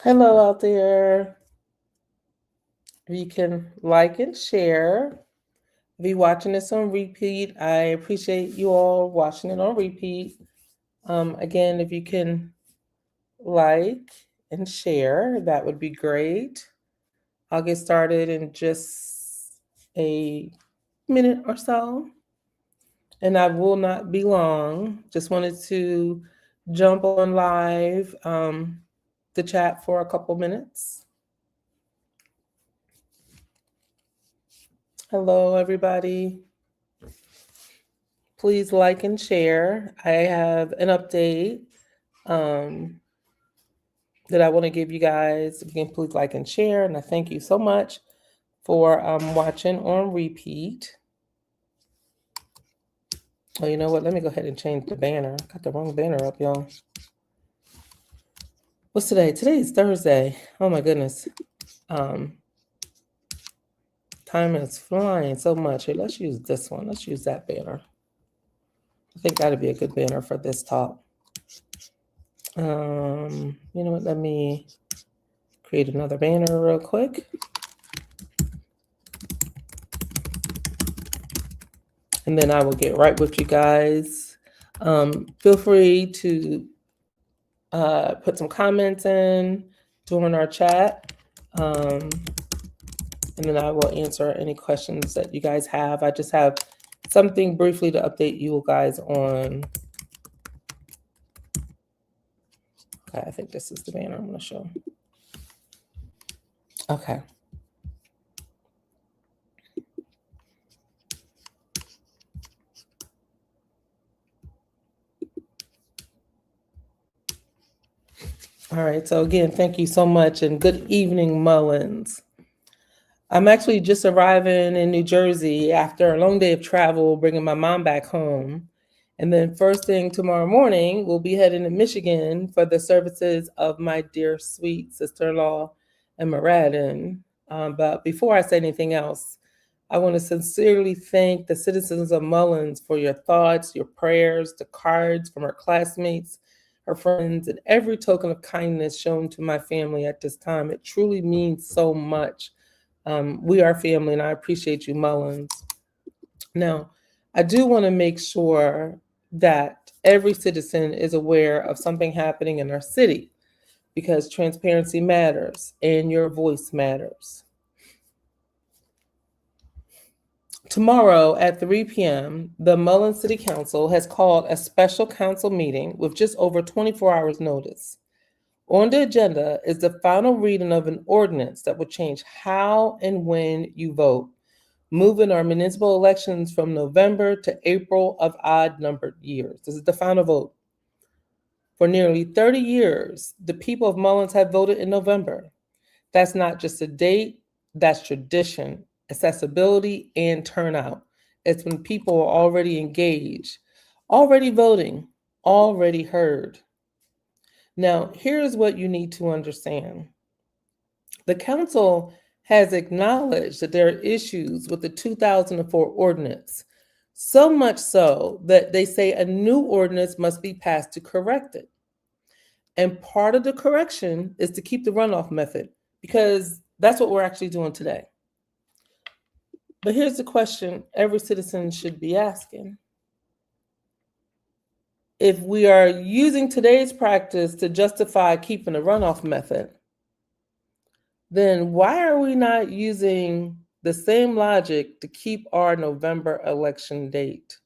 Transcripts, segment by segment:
Hello out there. You can like and share. If you're watching this on repeat, I appreciate you all watching it on repeat. Again, if you can like and share, that would be great. I'll get started in just a minute or so, and I will not be long. Just wanted to jump on live the chat for a couple minutes. Hello, everybody. Please like and share. I have an update that I want to give you guys. If you can please like and share. And I thank you so much for watching on repeat. Oh, you know what? Let me go ahead and change the banner. Got the wrong banner up, y'all. What's today? Today is Thursday. Oh my goodness. Time is flying so much. Hey, let's use this one. Let's use that banner. I think that'd be a good banner for this talk. You know what? Let me create another banner real quick. And then I will get right with you guys. Feel free to put some comments in during our chat. And then I will answer any questions that you guys have. I just have something briefly to update you guys on. Okay, I think this is the banner I'm going to show. Okay. All right. So again, thank you so much, and good evening, Mullins. I'm actually just arriving in New Jersey after a long day of travel, bringing my mom back home. And then first thing tomorrow morning, we'll be heading to Michigan for the services of my dear sweet sister-in-law, Emma Radden. But before I say anything else, I want to sincerely thank the citizens of Mullins for your thoughts, your prayers, the cards from her classmates, her friends, and every token of kindness shown to my family at this time. It truly means so much. We are family, and I appreciate you, Mullins. Now, I do want to make sure that every citizen is aware of something happening in our city, because transparency matters and your voice matters. Tomorrow at 3 p.m., the Mullins City Council has called a special council meeting with just over 24 hours notice. On the agenda is the final reading of an ordinance that will change how and when you vote, moving our municipal elections from November to April of odd-numbered years. This is the final vote. For nearly 30 years, the people of Mullins have voted in November. That's not just a date, that's tradition, accessibility, and turnout. It's when people are already engaged, already voting, already heard. Now, here's what you need to understand. The council has acknowledged that there are issues with the 2004 ordinance, so much so that they say a new ordinance must be passed to correct it. And part of the correction is to keep the runoff method, because that's what we're actually doing today. But here's the question every citizen should be asking. If we are using today's practice to justify keeping the runoff method, then why are we not using the same logic to keep our November election date?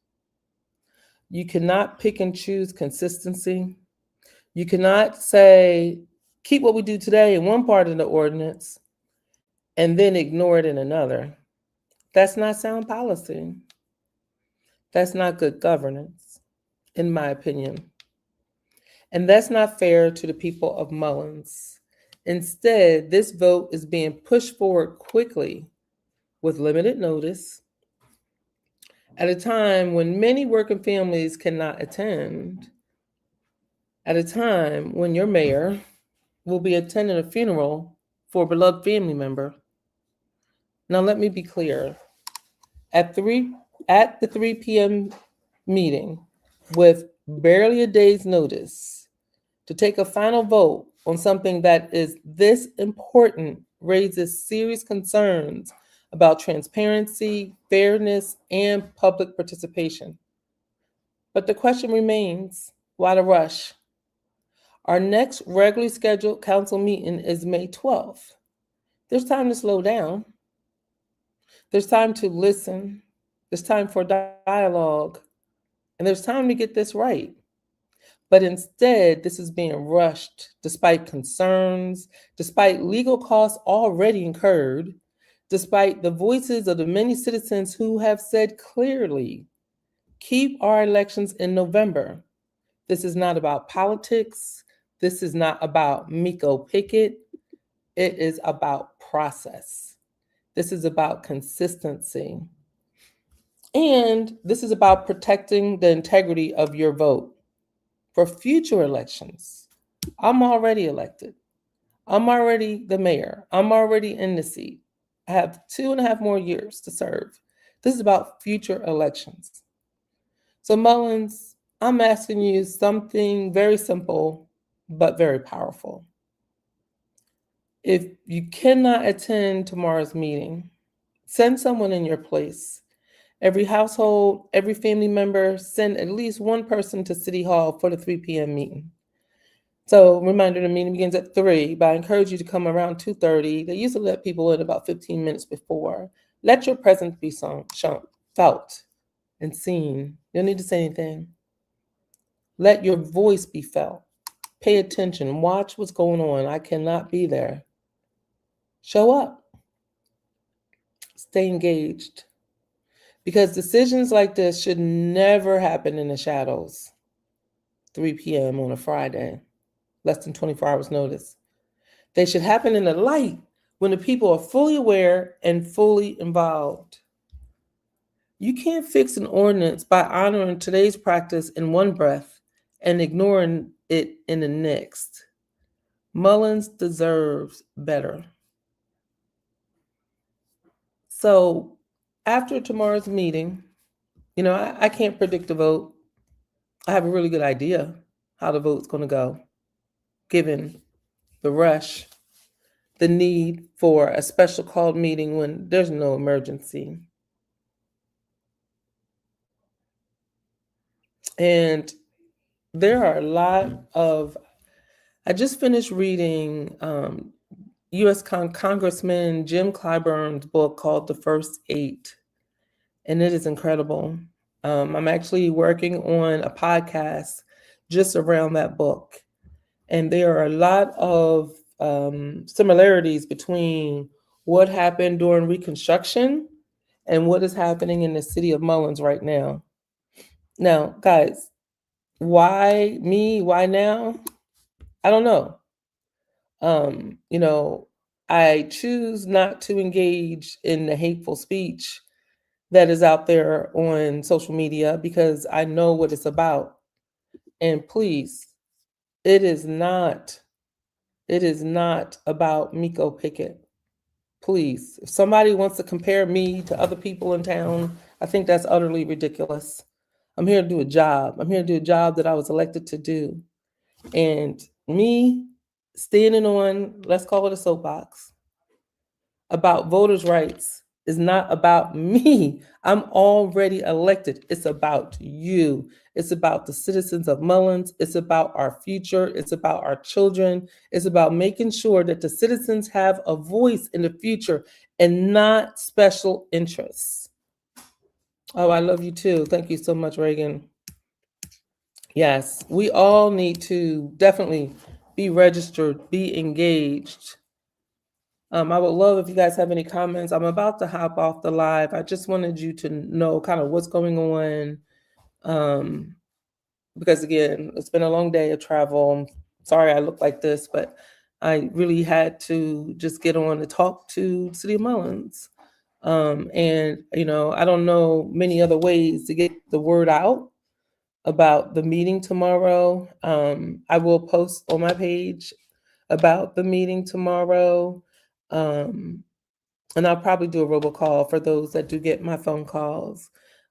You cannot pick and choose consistency. You cannot say, keep what we do today in one part of the ordinance and then ignore it in another. That's not sound policy. That's not good governance, in my opinion. And that's not fair to the people of Mullins. Instead, this vote is being pushed forward quickly with limited notice at a time when many working families cannot attend, at a time when your mayor will be attending a funeral for a beloved family member. Now, let me be clear. At the 3 p.m. meeting, with barely a day's notice, To take a final vote on something that is this important raises serious concerns about transparency, fairness, and public participation. But the question remains, why the rush? Our next regularly scheduled council meeting is May 12th. There's time to slow down. There's time to listen. There's time for dialogue. And there's time to get this right. But instead, this is being rushed despite concerns, despite legal costs already incurred, despite the voices of the many citizens who have said clearly, keep our elections in November. This is not about politics. This is not about Miko Pickett. It is about process. This is about consistency. And this is about protecting the integrity of your vote. For future elections, I'm already elected. I'm already the mayor. I'm already in the seat. I have 2.5 more years to serve. This is about future elections. So, Mullins, I'm asking you something very simple, but very powerful. If you cannot attend tomorrow's meeting, send someone in your place. Every household, every family member, send at least one person to City Hall for the 3 p.m. meeting. So, reminder, the meeting begins at 3, but I encourage you to come around 2:30. They usually let people in about 15 minutes before. Let your presence be felt and seen. You don't need to say anything. Let your voice be felt. Pay attention. Watch what's going on. I cannot be there. Show up. Stay engaged. Because decisions like this should never happen in the shadows. 3 p.m. on a Friday, less than 24 hours notice. They should happen in the light when the people are fully aware and fully involved. You can't fix an ordinance by honoring today's practice in one breath and ignoring it in the next. Mullins deserves better. So after tomorrow's meeting, I can't predict the vote. I have a really good idea how the vote's going to go, given the rush, the need for a special called meeting when there's no emergency. And there are a lot of, I just finished reading U.S. Congressman Jim Clyburn's book called The First Eight, and it is incredible. I'm actually working on a podcast just around that book. And there are a lot of similarities between what happened during Reconstruction and what is happening in the city of Mullins right now. Now, guys, why me? Why now? I don't know. I choose not to engage in the hateful speech that is out there on social media because I know what it's about. And please, it is not about Miko Pickett. Please, if somebody wants to compare me to other people in town, I think that's utterly ridiculous. I'm here to do a job. I'm here to do a job that I was elected to do. And me standing on, let's call it a soapbox, about voters' rights is not about me. I'm already elected. It's about you. It's about the citizens of Mullins. It's about our future. It's about our children. It's about making sure that the citizens have a voice in the future and not special interests. Oh, I love you too. Thank you so much, Reagan. Yes, we all need to definitely be registered, be engaged. I would love if you guys have any comments. I'm about to hop off the live. I just wanted you to know kind of what's going on. Because again, it's been a long day of travel. I'm sorry I look like this, but I really had to just get on to talk to City of Mullins. And I don't know many other ways to get the word out about the meeting tomorrow. I will post on my page about the meeting tomorrow. And I'll probably do a robocall for those that do get my phone calls.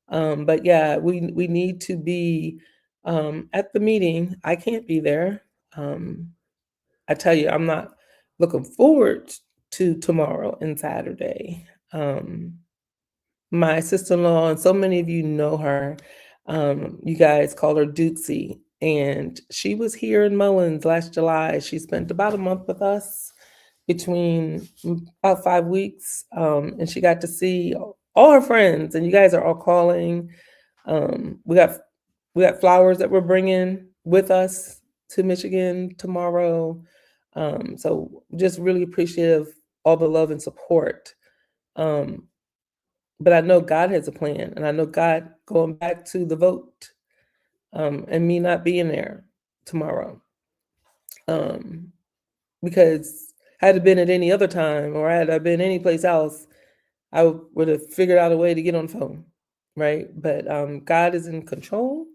But yeah, we need to be at the meeting. I can't be there. I tell you, I'm not looking forward to tomorrow and Saturday. My sister-in-law, and so many of you know her, you guys call her Dootsy, and she was here in Mullins last July. She spent about a month with us, between about 5 weeks, and she got to see all her friends, and you guys are all calling. We got flowers that we're bringing with us to Michigan tomorrow. So just really appreciative all the love and support. Um, but I know God has a plan, and I know God going back to the vote, and me not being there tomorrow. Because had it been at any other time, or had I been any place else, I would have figured out a way to get on the phone, right? But God is in control,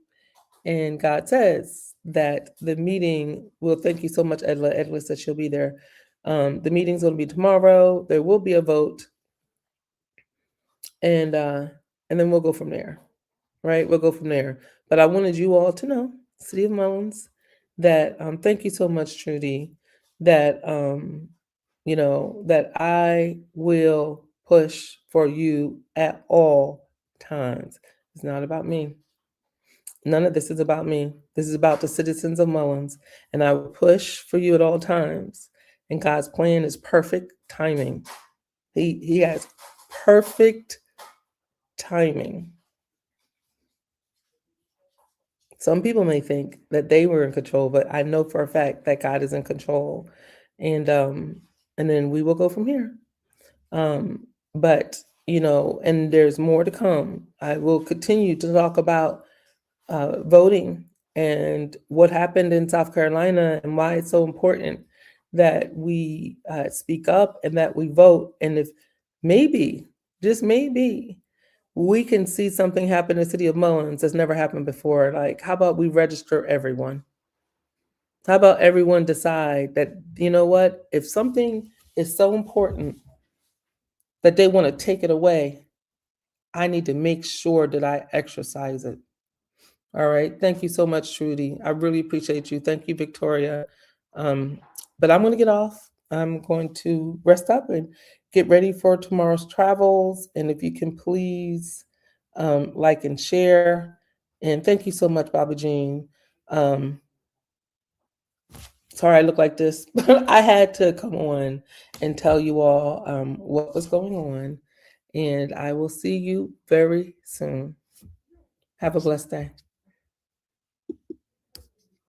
and God says that the meeting will. Thank you so much, Edla said she'll be there. The meeting's going to be tomorrow. There will be a vote, and then we'll go from there, right? We'll go from there. But I wanted you all to know, City of Mullins, that thank you so much, Trudy, that that I will push for you at all times. It's not about me. None of this is about me. This is about the citizens of Mullins, and I will push for you at all times. And God's plan is perfect timing. He has perfect timing. Some people may think that they were in control, but I know for a fact that God is in control, and then we will go from here. But and there's more to come. I will continue to talk about voting and what happened in South Carolina and why it's so important that we speak up and that we vote. And if maybe, just maybe, we can see something happen in the city of Mullins that's never happened before. Like, how about we register everyone? How about everyone decide that, you know what, if something is so important that they want to take it away, I need to make sure that I exercise it. All right. Thank you so much, Trudy. I really appreciate you. Thank you, Victoria. But I'm going to get off. I'm going to rest up and get ready for tomorrow's travels. And if you can please like and share. And thank you so much, Baba Jean. Sorry I look like this, but I had to come on and tell you all what was going on. And I will see you very soon. Have a blessed day.